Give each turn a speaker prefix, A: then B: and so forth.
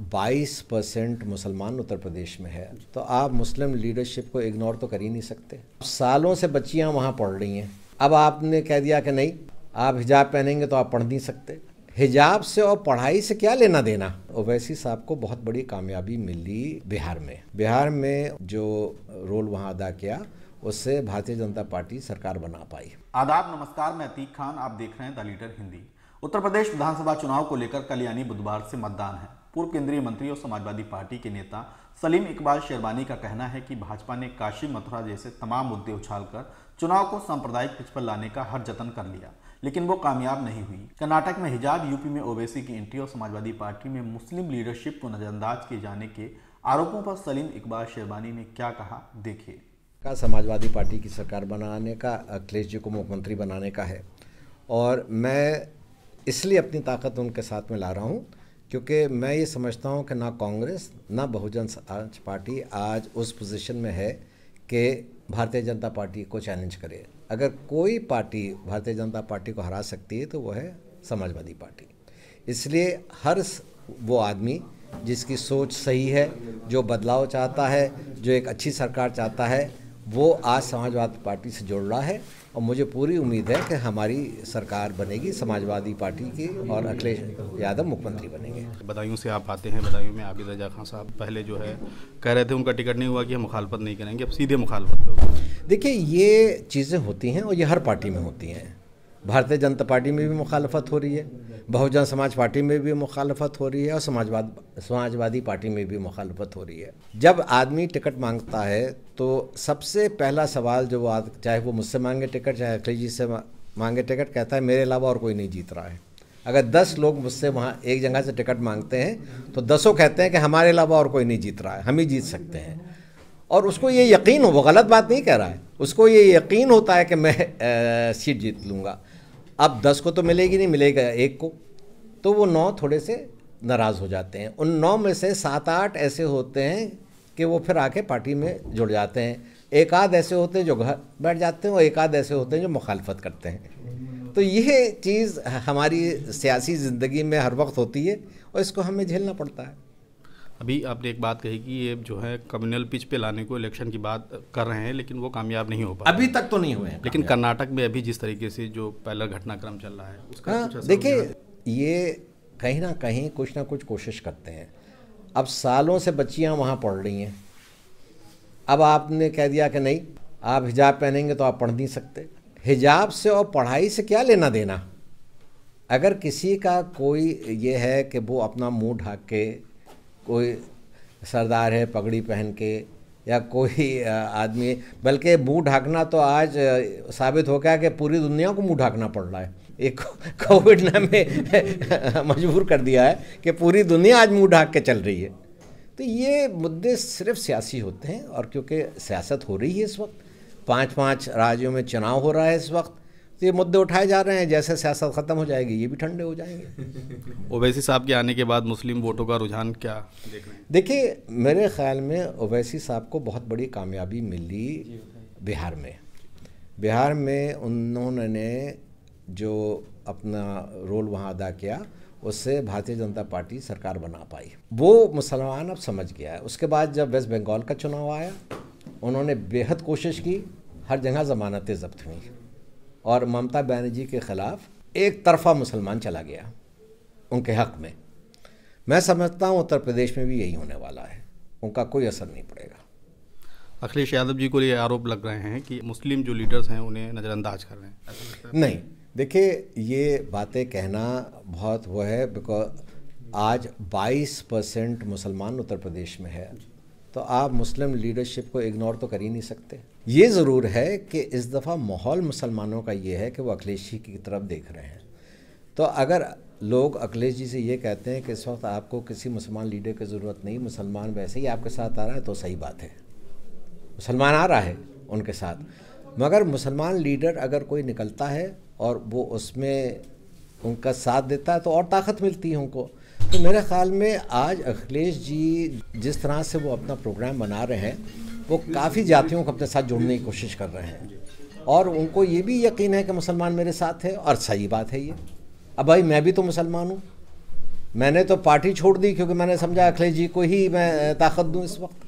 A: 22% मुसलमान उत्तर प्रदेश में है, तो आप मुस्लिम लीडरशिप को इग्नोर तो कर ही नहीं सकते। सालों से बच्चियां वहां पढ़ रही हैं, अब आपने कह दिया कि नहीं आप हिजाब पहनेंगे तो आप पढ़ नहीं सकते। हिजाब से और पढ़ाई से क्या लेना देना। ओवैसी साहब को बहुत बड़ी कामयाबी मिली बिहार में जो रोल वहाँ अदा किया उससे भारतीय जनता पार्टी सरकार बना पाई।
B: आदाब, नमस्कार, मैं अतीक खान, आप देख रहे हैं द लीडर हिंदी। उत्तर प्रदेश विधानसभा चुनाव को लेकर कल यानी बुधवार से मतदान है। पूर्व केंद्रीय मंत्री और समाजवादी पार्टी के नेता सलीम इकबाल शेरवानी का कहना है कि भाजपा ने काशी मथुरा जैसे तमाम मुद्दे उछालकर चुनाव को सांप्रदायिक पिच पर लाने का हर जतन कर लिया, लेकिन वो कामयाब नहीं हुई। कर्नाटक में हिजाब, यूपी में ओवैसी की एंट्री और समाजवादी पार्टी में मुस्लिम लीडरशिप को नजरअंदाज किए जाने के आरोपों पर सलीम इकबाल शेरवानी ने क्या कहा, देखिए।
A: समाजवादी पार्टी की सरकार बनाने का, अखिलेश जी को मुख्यमंत्री बनाने का है, और मैं इसलिए अपनी ताकत उनके साथ में ला रहा हूँ क्योंकि मैं ये समझता हूँ कि ना कांग्रेस ना बहुजन समाज पार्टी आज उस पोजीशन में है कि भारतीय जनता पार्टी को चैलेंज करे। अगर कोई पार्टी भारतीय जनता पार्टी को हरा सकती है तो वो है समाजवादी पार्टी। इसलिए हर वो आदमी जिसकी सोच सही है, जो बदलाव चाहता है, जो एक अच्छी सरकार चाहता है, वो आज समाजवादी पार्टी से जुड़ रहा है और मुझे पूरी उम्मीद है कि हमारी सरकार बनेगी समाजवादी पार्टी की और अखिलेश यादव मुख्यमंत्री बनेंगे।
B: बदायूं से आप आते हैं, बदायूं में आबिद रजा खान साहब पहले जो है कह रहे थे उनका टिकट नहीं हुआ कि हम मुखालफत नहीं करेंगे, अब सीधे मुखालफत होगा।
A: देखिए, ये चीज़ें होती हैं और ये हर पार्टी में होती हैं। भारतीय जनता पार्टी में भी मुखालफत हो रही है, बहुजन समाज पार्टी में भी मुखालफत हो रही है और समाजवादी पार्टी में भी मुखालफत हो रही है। जब आदमी टिकट मांगता है तो सबसे पहला सवाल जो वो चाहे वो मुझसे मांगे टिकट, चाहे अखिलेश जी से मांगे टिकट, कहता है मेरे अलावा और कोई नहीं जीत रहा है। अगर 10 लोग मुझसे वहाँ एक जगह से टिकट मांगते हैं तो 10 कहते हैं कि हमारे अलावा और कोई नहीं जीत रहा है, हम ही जीत सकते हैं। और उसको ये यकीन हो, वो गलत बात नहीं कह रहा है, उसको ये यकीन होता है कि मैं सीट जीत लूँगा। अब 10 को तो मिलेगी नहीं, मिलेगा 1 को, तो वो 9 थोड़े से नाराज़ हो जाते हैं। उन 9 में से 7-8 ऐसे होते हैं कि वो फिर आके पार्टी में जुड़ जाते हैं। एक आध ऐसे होते हैं जो घर बैठ जाते हैं और एक आध ऐसे होते हैं जो मुखालफत करते हैं। तो ये चीज़ हमारी सियासी ज़िंदगी में हर वक्त होती है और इसको हमें झेलना पड़ता है।
B: अभी आपने एक बात कही कि ये जो है कम्युनल पिच पे लाने को इलेक्शन की बात कर रहे हैं, लेकिन वो कामयाब नहीं हो पा
A: अभी तक तो नहीं हुए हैं।
B: लेकिन कर्नाटक में अभी जिस तरीके से जो पहला घटनाक्रम चल रहा है उसका
A: देखिए, ये कहीं ना कहीं कुछ ना कुछ कोशिश करते हैं। अब सालों से बच्चियां वहाँ पढ़ रही हैं, अब आपने कह दिया कि नहीं आप हिजाब पहनेंगे तो आप पढ़ नहीं सकते। हिजाब से और पढ़ाई से क्या लेना देना। अगर किसी का कोई ये है कि वो अपना मुंह ढाक के, कोई सरदार है पगड़ी पहन के, या कोई आदमी, बल्कि मुंह ढाकना तो आज साबित हो गया कि पूरी दुनिया को मुंह ढाकना पड़ रहा है। एक कोविड ने हमें मजबूर कर दिया है कि पूरी दुनिया आज मुंह ढाक के चल रही है। तो ये मुद्दे सिर्फ सियासी होते हैं, और क्योंकि सियासत हो रही है इस वक्त, 5-5 राज्यों में चुनाव हो रहा है इस वक्त, तो ये मुद्दे उठाए जा रहे हैं। जैसे सियासत ख़त्म हो जाएगी ये भी ठंडे हो जाएंगे।
B: ओवैसी साहब के आने के बाद मुस्लिम वोटों का रुझान क्या देख रहे हैं?
A: देखिए, मेरे ख्याल में ओवैसी साहब को बहुत बड़ी कामयाबी मिली बिहार में उन्होंने जो अपना रोल वहाँ अदा किया उससे भारतीय जनता पार्टी सरकार बना पाई। वो मुसलमान अब समझ गया है। उसके बाद जब वेस्ट बंगाल का चुनाव आया, उन्होंने बेहद कोशिश की, हर जगह ज़मानतें जब्त हुई और ममता बनर्जी के ख़िलाफ़ एक तरफा मुसलमान चला गया उनके हक़ में। मैं समझता हूँ उत्तर प्रदेश में भी यही होने वाला है, उनका कोई असर नहीं पड़ेगा।
B: अखिलेश यादव जी को ये आरोप लग रहे हैं कि मुस्लिम जो लीडर्स हैं उन्हें नज़रअंदाज कर रहे हैं।
A: नहीं, देखिए, ये बातें कहना बहुत वो है, बिकॉज आज 22% मुसलमान उत्तर प्रदेश में है, तो आप मुस्लिम लीडरशिप को इग्नोर तो कर ही नहीं सकते। ये ज़रूर है कि इस दफ़ा माहौल मुसलमानों का ये है कि वो अखिलेश जी की तरफ देख रहे हैं। तो अगर लोग अखिलेश जी से ये कहते हैं कि इस वक्त आपको किसी मुसलमान लीडर की ज़रूरत नहीं, मुसलमान वैसे ही आपके साथ आ रहा है, तो सही बात है, मुसलमान आ रहा है उनके साथ। मगर मुसलमान लीडर अगर कोई निकलता है और वो उसमें उनका साथ देता है तो और ताकत मिलती है उनको। तो मेरे ख़्याल में आज अखिलेश जी जिस तरह से वो अपना प्रोग्राम बना रहे हैं, वो काफ़ी जातियों को अपने साथ जोड़ने की कोशिश कर रहे हैं, और उनको ये भी यकीन है कि मुसलमान मेरे साथ है, और सही बात है ये। अब भाई मैं भी तो मुसलमान हूँ, मैंने तो पार्टी छोड़ दी क्योंकि मैंने समझा अखिलेश जी को ही मैं ताकत दूं इस वक्त।